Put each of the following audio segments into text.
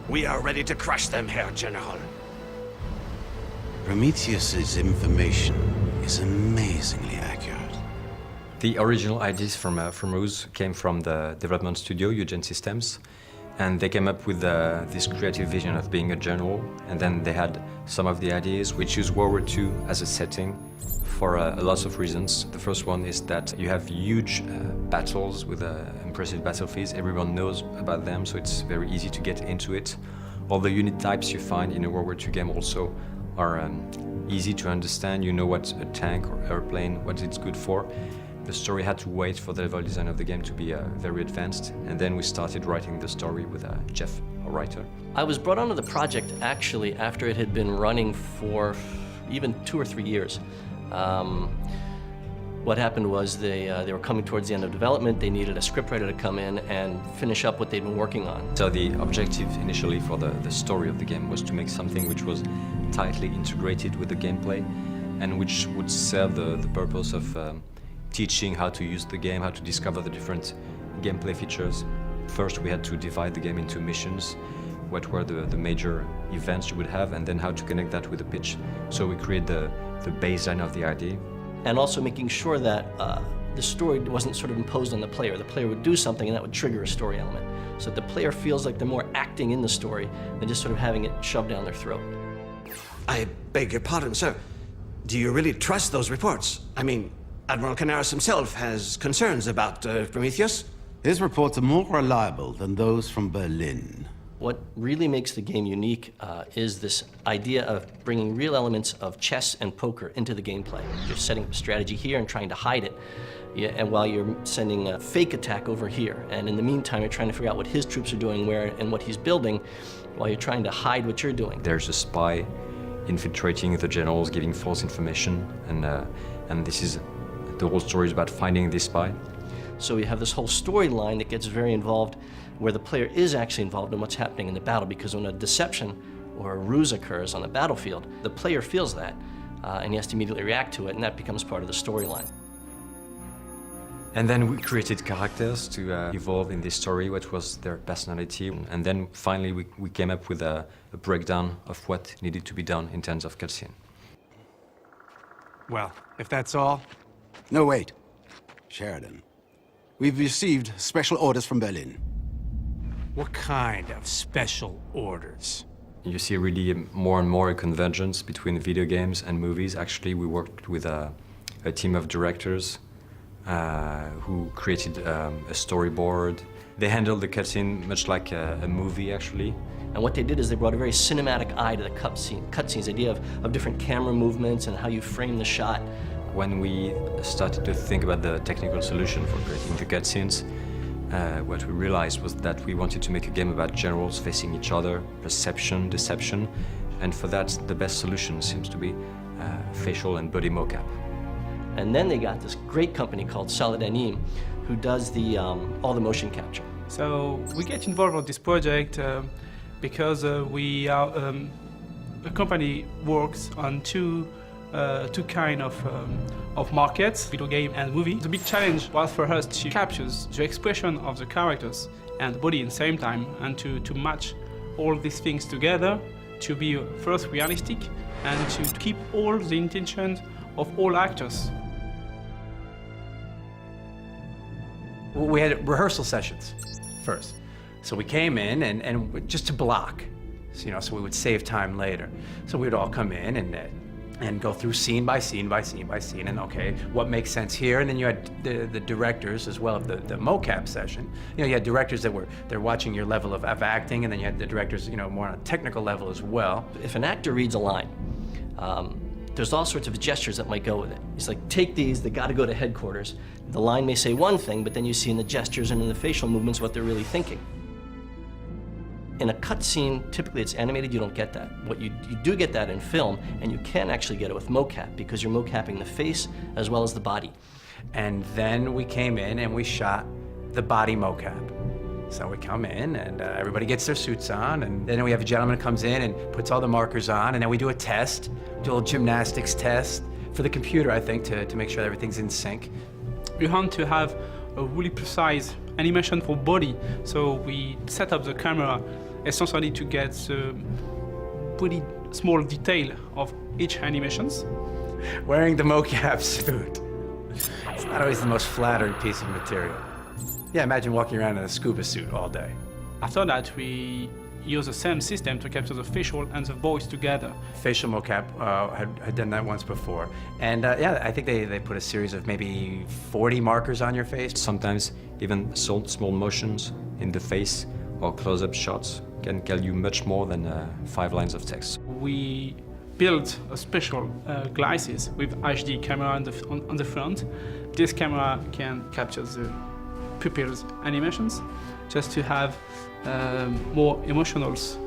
We are ready to crush them, Herr General. Prometheus's information is amazingly accurate. The original ideas from R.U.S.E came from the development studio, Eugen Systems, and they came up with this creative vision of being a general, and then they had some of the ideas. We choose World War II as a setting for a lot of reasons. The first one is that you have huge battles with impressive battlefields. Everyone knows about them, so it's very easy to get into it. All the unit types you find in a World War II game also are easy to understand. You know what a tank or airplane, what it's good for. The story had to wait for the level design of the game to be very advanced, and then we started writing the story with Jeff, a writer. I was brought onto the project actually after it had been running for even 2 or 3 years. What happened was they were coming towards the end of development. They needed a scriptwriter to come in and finish up what they'd been working on. So the objective initially for the story of the game was to make something which was tightly integrated with the gameplay and which would serve the purpose of teaching how to use the game, how to discover the different gameplay features. First, we had to divide the game into missions, what were the major events you would have, and then how to connect that with the pitch. So we create the baseline of the idea. And also making sure that the story wasn't sort of imposed on the player. The player would do something and that would trigger a story element. So that the player feels like they're more acting in the story than just sort of having it shoved down their throat. I beg your pardon, sir. Do you really trust those reports? I mean, Admiral Canaris himself has concerns about Prometheus. His reports are more reliable than those from Berlin. What really makes the game unique is this idea of bringing real elements of chess and poker into the gameplay. You're setting up a strategy here and trying to hide it, and while you're sending a fake attack over here. And in the meantime, you're trying to figure out what his troops are doing where and what he's building while you're trying to hide what you're doing. There's a spy infiltrating the generals, giving false information, and this is the whole story is about finding this spy. So you have this whole storyline that gets very involved, where the player is actually involved in what's happening in the battle, because when a deception or a ruse occurs on the battlefield, the player feels that, and he has to immediately react to it, and that becomes part of the storyline. And then we created characters to evolve in this story, what was their personality, and then finally we came up with a breakdown of what needed to be done in terms of cutscene. Well, if that's all... No, wait. Sheridan. We've received special orders from Berlin. What kind of special orders? You see really more and more a convergence between video games and movies. Actually, we worked with a team of directors who created a storyboard. They handled the cutscene much like a movie, actually. And what they did is they brought a very cinematic eye to the cutscenes, the idea of different camera movements and how you frame the shot. When we started to think about the technical solution for creating the cutscenes, what we realized was that we wanted to make a game about generals facing each other, perception, deception, and for that, the best solution seems to be facial and body mocap. And then they got this great company called Solid Anime, who does all the motion capture. So we get involved with this project because the company works on two kind of markets, video game and movie. The big challenge was for us to capture the expression of the characters and the body at the same time, and to match all these things together to be first realistic and to keep all the intentions of all actors. We had rehearsal sessions first. So we came in and just to block, so we would save time later. So we would all come in and go through scene by scene by scene by scene, and okay, what makes sense here? And then you had the directors as well of the Mocap session. You had directors they're watching your level of acting, and then you had the directors, more on a technical level as well. If an actor reads a line, there's all sorts of gestures that might go with it. It's like, take these, they gotta go to headquarters. The line may say one thing, but then you see in the gestures and in the facial movements what they're really thinking. In a cutscene, typically it's animated, you don't get that. You do get that in film, and you can actually get it with mocap, because you're mocapping the face as well as the body. And then we came in and we shot the body mocap. So we come in and everybody gets their suits on, and then we have a gentleman who comes in and puts all the markers on, and then we do a test, do a little gymnastics test for the computer, I think, to make sure that everything's in sync. We want to have a really precise animation for body, so we set up the camera essentially to get the pretty small detail of each animations. Wearing the mocap suit. It's not always the most flattering piece of material. Yeah, imagine walking around in a scuba suit all day. After that, we use the same system to capture the facial and the voice together. Facial mocap had done that once before. And yeah, I think they put a series of maybe 40 markers on your face. Sometimes even small motions in the face or close-up shots can tell you much more than 5 lines of text. We built a special glasses with HD camera on the front. This camera can capture the pupils animations just to have more emotionals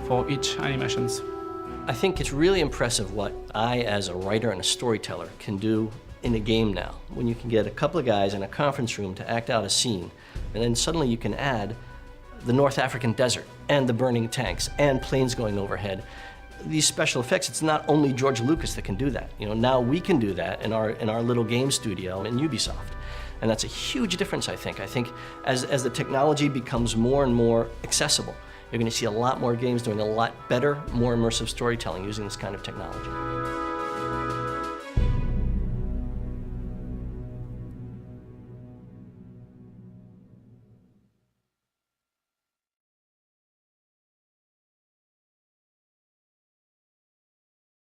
for each animations. I think it's really impressive what I, as a writer and a storyteller, can do in a game now. When you can get a couple of guys in a conference room to act out a scene, and then suddenly you can add the North African desert, and the burning tanks, and planes going overhead. These special effects, it's not only George Lucas that can do that. You know, now we can do that in our little game studio in Ubisoft. And that's a huge difference, I think. I think as the technology becomes more and more accessible, you're going to see a lot more games doing a lot better, more immersive storytelling using this kind of technology.